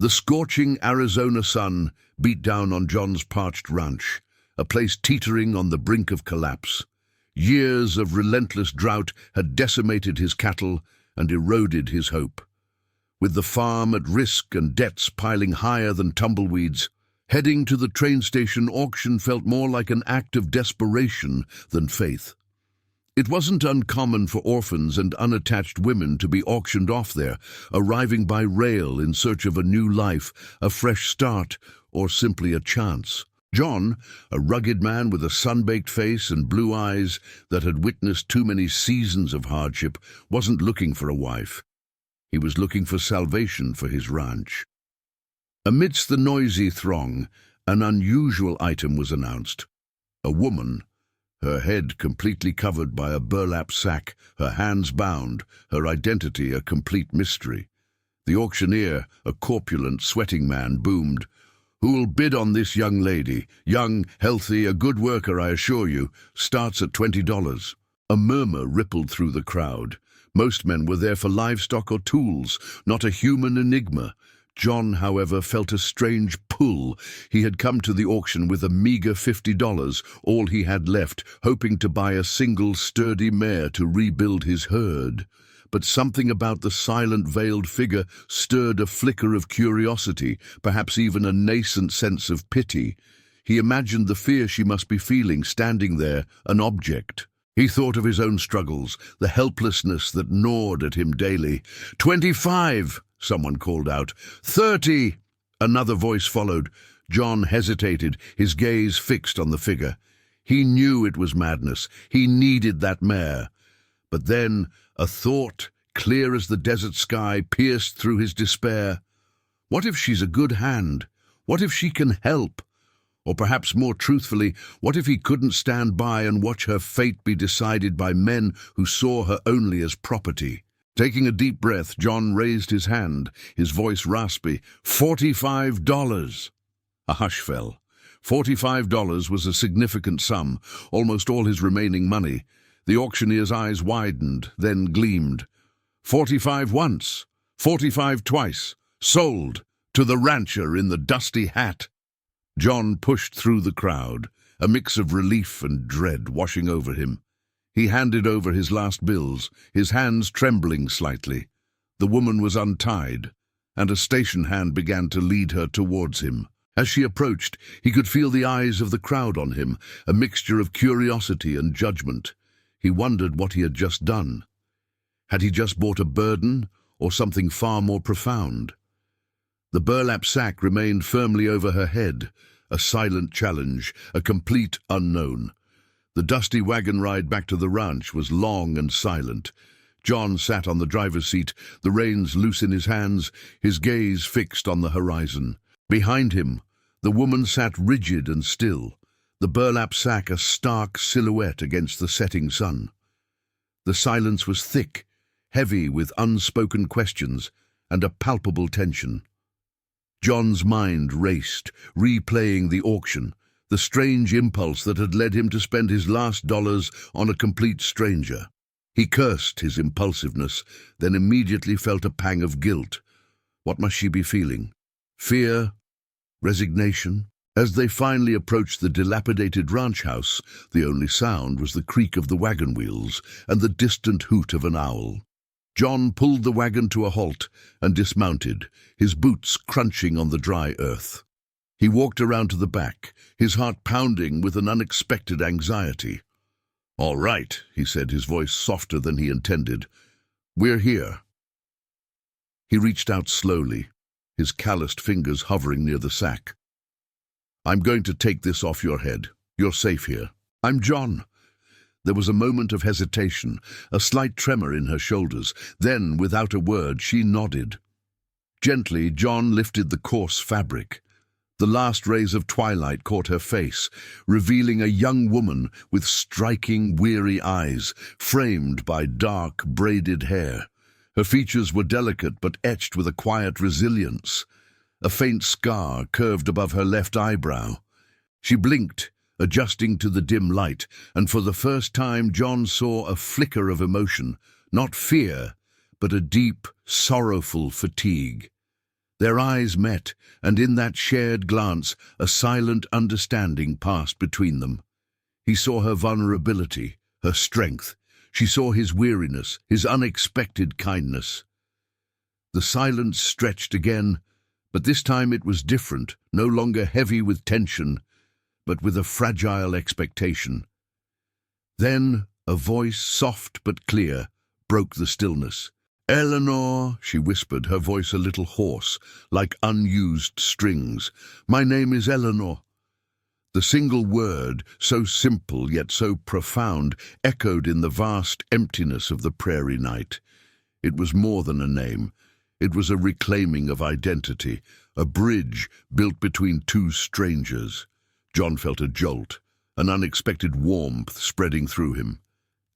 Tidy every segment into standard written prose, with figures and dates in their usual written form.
The scorching Arizona sun beat down on John's parched ranch, a place teetering on the brink of collapse. Years of relentless drought had decimated his cattle and eroded his hope. With the farm at risk and debts piling higher than tumbleweeds, heading to the train station auction felt more like an act of desperation than faith. It wasn't uncommon for orphans and unattached women to be auctioned off there, arriving by rail in search of a new life, a fresh start, or simply a chance. John, a rugged man with a sun-baked face and blue eyes that had witnessed too many seasons of hardship, wasn't looking for a wife. He was looking for salvation for his ranch. Amidst the noisy throng, an unusual item was announced. A woman, her head completely covered by a burlap sack, her hands bound, her identity a complete mystery. The auctioneer, a corpulent, sweating man, boomed, "Who'll bid on this young lady? Young, healthy, a good worker, I assure you. Starts at $20. A murmur rippled through the crowd. Most men were there for livestock or tools, not a human enigma. John, however, felt a strange pull. He had come to the auction with a meager $50, all he had left, hoping to buy a single sturdy mare to rebuild his herd. But something about the silent, veiled figure stirred a flicker of curiosity, perhaps even a nascent sense of pity. He imagined the fear she must be feeling, standing there, an object. He thought of his own struggles, the helplessness that gnawed at him daily. "25!" someone called out. "30!" Another voice followed. John hesitated, his gaze fixed on the figure. He knew it was madness. He needed that mare. But then a thought, clear as the desert sky, pierced through his despair. What if she's a good hand? What if she can help? Or perhaps more truthfully, what if he couldn't stand by and watch her fate be decided by men who saw her only as property? Taking a deep breath, John raised his hand, his voice raspy. $45! A hush fell. $45 was a significant sum, almost all his remaining money. The auctioneer's eyes widened, then gleamed. 45 once, 45 twice, sold to the rancher in the dusty hat. John pushed through the crowd, a mix of relief and dread washing over him. He handed over his last bills, his hands trembling slightly. The woman was untied, and a station hand began to lead her towards him. As she approached, he could feel the eyes of the crowd on him, a mixture of curiosity and judgment. He wondered what he had just done. Had he just bought a burden, or something far more profound? The burlap sack remained firmly over her head, a silent challenge, a complete unknown. The dusty wagon ride back to the ranch was long and silent. John sat on the driver's seat, the reins loose in his hands, his gaze fixed on the horizon. Behind him, the woman sat rigid and still, the burlap sack a stark silhouette against the setting sun. The silence was thick, heavy with unspoken questions and a palpable tension. John's mind raced, replaying the auction, the strange impulse that had led him to spend his last dollars on a complete stranger. He cursed his impulsiveness, then immediately felt a pang of guilt. What must she be feeling? Fear? Resignation? As they finally approached the dilapidated ranch house, the only sound was the creak of the wagon wheels and the distant hoot of an owl. John pulled the wagon to a halt and dismounted, his boots crunching on the dry earth. He walked around to the back, his heart pounding with an unexpected anxiety. "All right," he said, his voice softer than he intended. "We're here." He reached out slowly, his calloused fingers hovering near the sack. "I'm going to take this off your head. You're safe here. I'm John." There was a moment of hesitation, a slight tremor in her shoulders. Then, without a word, she nodded. Gently, John lifted the coarse fabric. The last rays of twilight caught her face, revealing a young woman with striking, weary eyes, framed by dark, braided hair. Her features were delicate but etched with a quiet resilience. A faint scar curved above her left eyebrow. She blinked, adjusting to the dim light, and for the first time John saw a flicker of emotion, not fear, but a deep, sorrowful fatigue. Their eyes met, and in that shared glance, a silent understanding passed between them. He saw her vulnerability, her strength. She saw his weariness, his unexpected kindness. The silence stretched again, but this time it was different, no longer heavy with tension, but with a fragile expectation. Then a voice, soft but clear, broke the stillness. "Eleanor," she whispered, her voice a little hoarse, like unused strings. "My name is Eleanor." The single word, so simple yet so profound, echoed in the vast emptiness of the prairie night. It was more than a name. It was a reclaiming of identity, a bridge built between two strangers. John felt a jolt, an unexpected warmth spreading through him.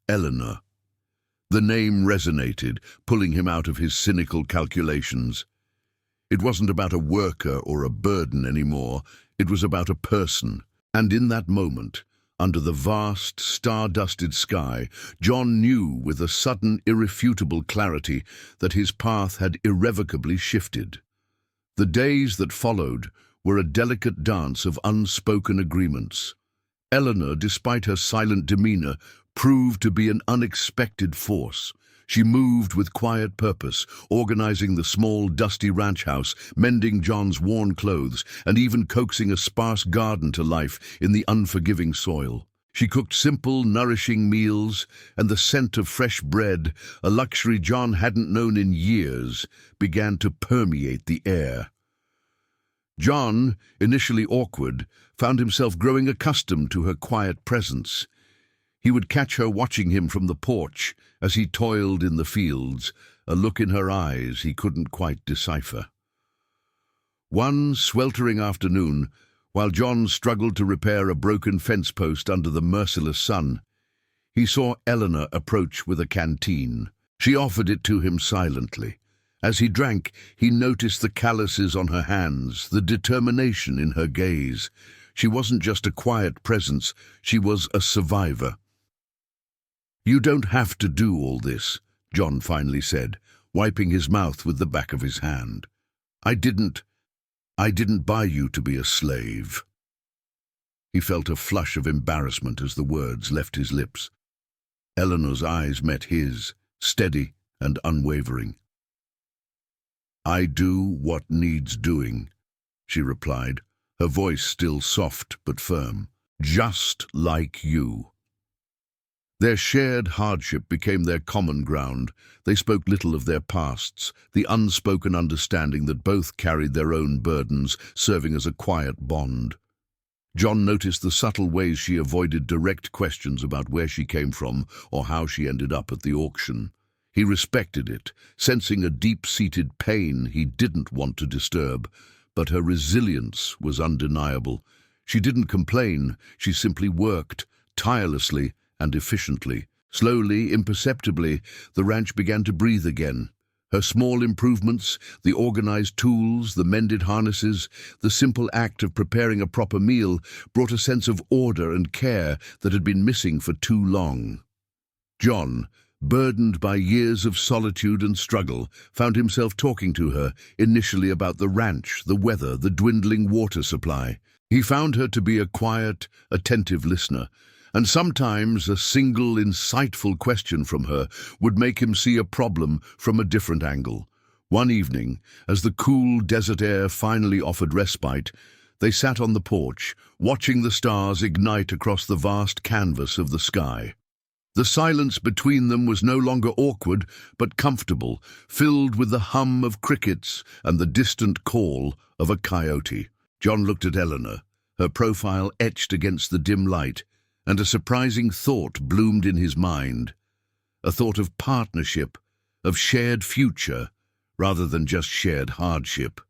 Eleanor. The name resonated, pulling him out of his cynical calculations. It wasn't about a worker or a burden anymore. It was about a person. And in that moment, under the vast, star-dusted sky, John knew with a sudden, irrefutable clarity that his path had irrevocably shifted. The days that followed were a delicate dance of unspoken agreements. Eleanor, despite her silent demeanor, proved to be an unexpected force. She moved with quiet purpose, organizing the small, dusty ranch house, mending John's worn clothes, and even coaxing a sparse garden to life in the unforgiving soil. She cooked simple, nourishing meals, and the scent of fresh bread, a luxury John hadn't known in years, began to permeate the air. John, initially awkward, found himself growing accustomed to her quiet presence. He would catch her watching him from the porch as he toiled in the fields, a look in her eyes he couldn't quite decipher. One sweltering afternoon, while John struggled to repair a broken fence post under the merciless sun, he saw Eleanor approach with a canteen. She offered it to him silently. As he drank, he noticed the calluses on her hands, the determination in her gaze. She wasn't just a quiet presence, she was a survivor. "You don't have to do all this," John finally said, wiping his mouth with the back of his hand. I didn't buy you to be a slave." He felt a flush of embarrassment as the words left his lips. Eleanor's eyes met his, steady and unwavering. "I do what needs doing," she replied, her voice still soft but firm. "Just like you." Their shared hardship became their common ground. They spoke little of their pasts, the unspoken understanding that both carried their own burdens, serving as a quiet bond. John noticed the subtle ways she avoided direct questions about where she came from or how she ended up at the auction. He respected it, sensing a deep-seated pain he didn't want to disturb, but her resilience was undeniable. She didn't complain, she simply worked, tirelessly and efficiently. Slowly, imperceptibly, the ranch began to breathe again. Her small improvements, the organized tools, the mended harnesses, the simple act of preparing a proper meal brought a sense of order and care that had been missing for too long. John, burdened by years of solitude and struggle, found himself talking to her, initially about the ranch, the weather, the dwindling water supply. He found her to be a quiet, attentive listener, and sometimes a single, insightful question from her would make him see a problem from a different angle. One evening, as the cool desert air finally offered respite, they sat on the porch, watching the stars ignite across the vast canvas of the sky. The silence between them was no longer awkward, but comfortable, filled with the hum of crickets and the distant call of a coyote. John looked at Eleanor, her profile etched against the dim light, and a surprising thought bloomed in his mind, a thought of partnership, of shared future, rather than just shared hardship.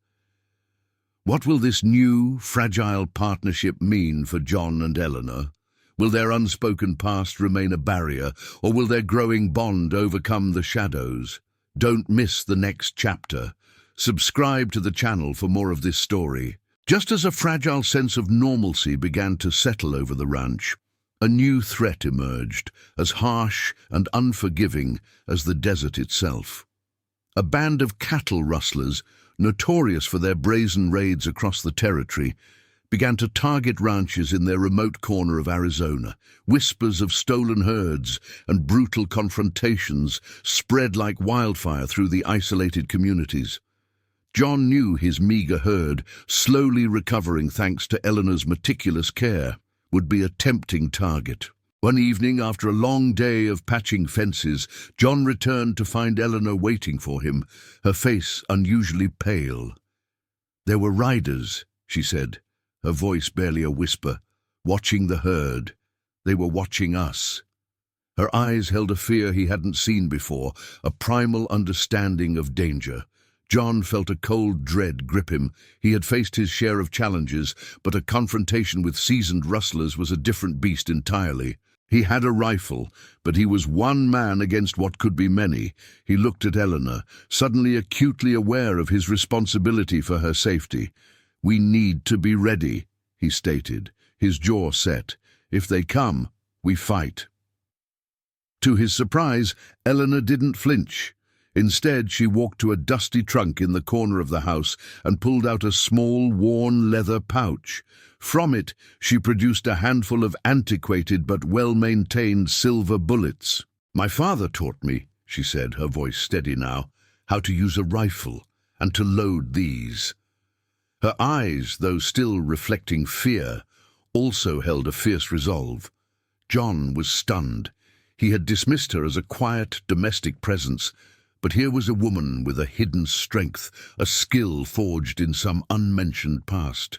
What will this new, fragile partnership mean for John and Eleanor? Will their unspoken past remain a barrier, or will their growing bond overcome the shadows? Don't miss the next chapter. Subscribe to the channel for more of this story. Just as a fragile sense of normalcy began to settle over the ranch, a new threat emerged, as harsh and unforgiving as the desert itself. A band of cattle rustlers, notorious for their brazen raids across the territory, began to target ranches in their remote corner of Arizona. Whispers of stolen herds and brutal confrontations spread like wildfire through the isolated communities. John knew his meager herd, slowly recovering thanks to Eleanor's meticulous care, would be a tempting target. One evening, after a long day of patching fences, John returned to find Eleanor waiting for him, her face unusually pale. "There were riders," she said, her voice barely a whisper, "watching the herd. They were watching us." Her eyes held a fear he hadn't seen before, a primal understanding of danger. John felt a cold dread grip him. He had faced his share of challenges, but a confrontation with seasoned rustlers was a different beast entirely. He had a rifle, but he was one man against what could be many. He looked at Eleanor, suddenly acutely aware of his responsibility for her safety. "We need to be ready," he stated, his jaw set. "If they come, we fight." To his surprise, Eleanor didn't flinch. Instead, she walked to a dusty trunk in the corner of the house and pulled out a small, worn leather pouch. From it, she produced a handful of antiquated but well-maintained silver bullets. "My father taught me," she said, her voice steady now, "how to use a rifle and to load these." Her eyes, though still reflecting fear, also held a fierce resolve. John was stunned. He had dismissed her as a quiet, domestic presence, but here was a woman with a hidden strength, a skill forged in some unmentioned past.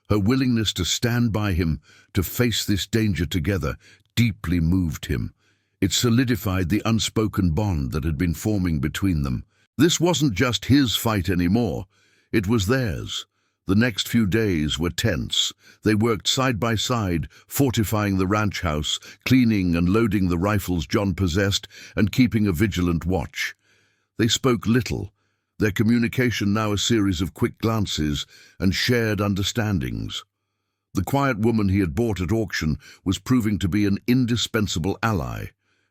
Her willingness to stand by him, to face this danger together, deeply moved him. It solidified the unspoken bond that had been forming between them. This wasn't just his fight anymore. It was theirs. The next few days were tense. They worked side by side, fortifying the ranch house, cleaning and loading the rifles John possessed, and keeping a vigilant watch. They spoke little, their communication now a series of quick glances and shared understandings. The quiet woman he had bought at auction was proving to be an indispensable ally,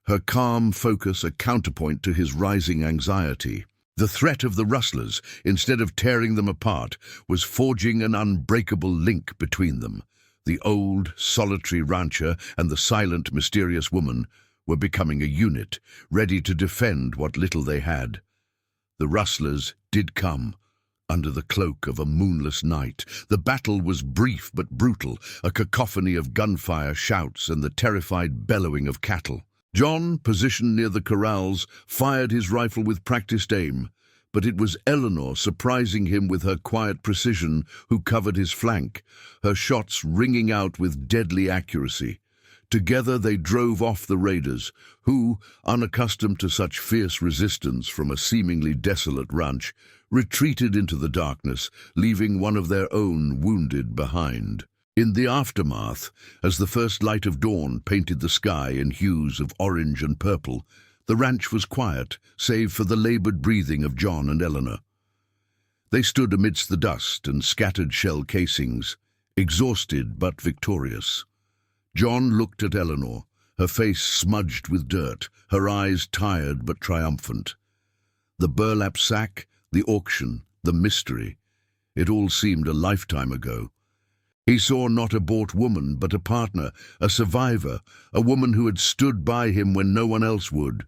her calm focus a counterpoint to his rising anxiety. The threat of the rustlers, instead of tearing them apart, was forging an unbreakable link between them. The old, solitary rancher and the silent, mysterious woman were becoming a unit, ready to defend what little they had. The rustlers did come, under the cloak of a moonless night. The battle was brief but brutal, a cacophony of gunfire, shouts, and the terrified bellowing of cattle. John, positioned near the corrals, fired his rifle with practiced aim, but it was Eleanor, surprising him with her quiet precision, who covered his flank, her shots ringing out with deadly accuracy. Together they drove off the raiders, who, unaccustomed to such fierce resistance from a seemingly desolate ranch, retreated into the darkness, leaving one of their own wounded behind. In the aftermath, as the first light of dawn painted the sky in hues of orange and purple, the ranch was quiet, save for the labored breathing of John and Eleanor. They stood amidst the dust and scattered shell casings, exhausted but victorious. John looked at Eleanor, her face smudged with dirt, her eyes tired but triumphant. The burlap sack, the auction, the mystery, it all seemed a lifetime ago. He saw not a bought woman, but a partner, a survivor, a woman who had stood by him when no one else would.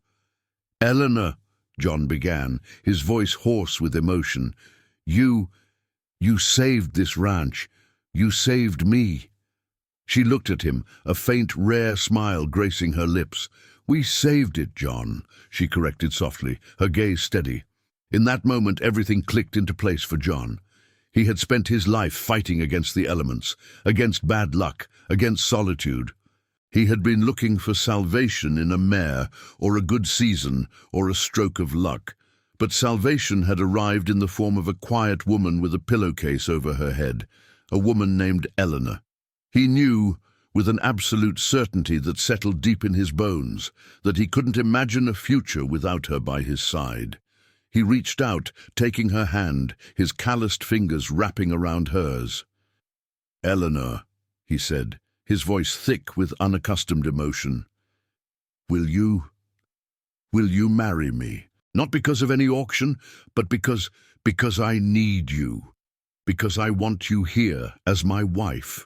"Eleanor," John began, his voice hoarse with emotion, You saved this ranch. You saved me." She looked at him, a faint, rare smile gracing her lips. "We saved it, John," she corrected softly, her gaze steady. In that moment, everything clicked into place for John. He had spent his life fighting against the elements, against bad luck, against solitude. He had been looking for salvation in a mare, or a good season, or a stroke of luck. But salvation had arrived in the form of a quiet woman with a pillowcase over her head, a woman named Eleanor. He knew, with an absolute certainty that settled deep in his bones, that he couldn't imagine a future without her by his side. He reached out, taking her hand, his calloused fingers wrapping around hers. "Eleanor," he said, his voice thick with unaccustomed emotion, Will you marry me? Not because of any auction, but because Because I need you. Because I want you here as my wife.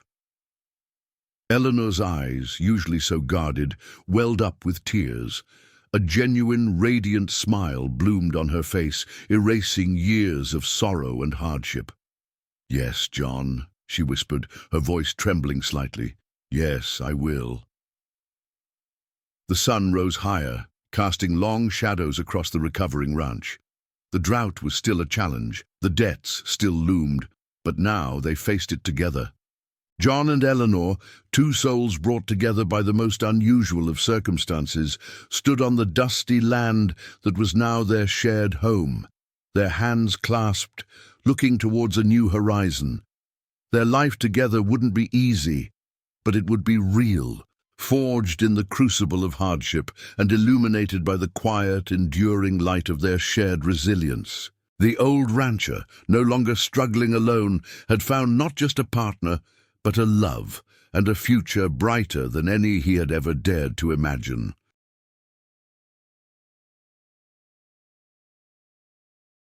Eleanor's eyes, usually so guarded, welled up with tears. A genuine, radiant smile bloomed on her face, erasing years of sorrow and hardship. "Yes, John," she whispered, her voice trembling slightly. "Yes, I will." The sun rose higher, casting long shadows across the recovering ranch. The drought was still a challenge, the debts still loomed, but now they faced it together. John and Eleanor, two souls brought together by the most unusual of circumstances, stood on the dusty land that was now their shared home, their hands clasped, looking towards a new horizon. Their life together wouldn't be easy, but it would be real, forged in the crucible of hardship and illuminated by the quiet, enduring light of their shared resilience. The old rancher, no longer struggling alone, had found not just a partner, but a love and a future brighter than any he had ever dared to imagine.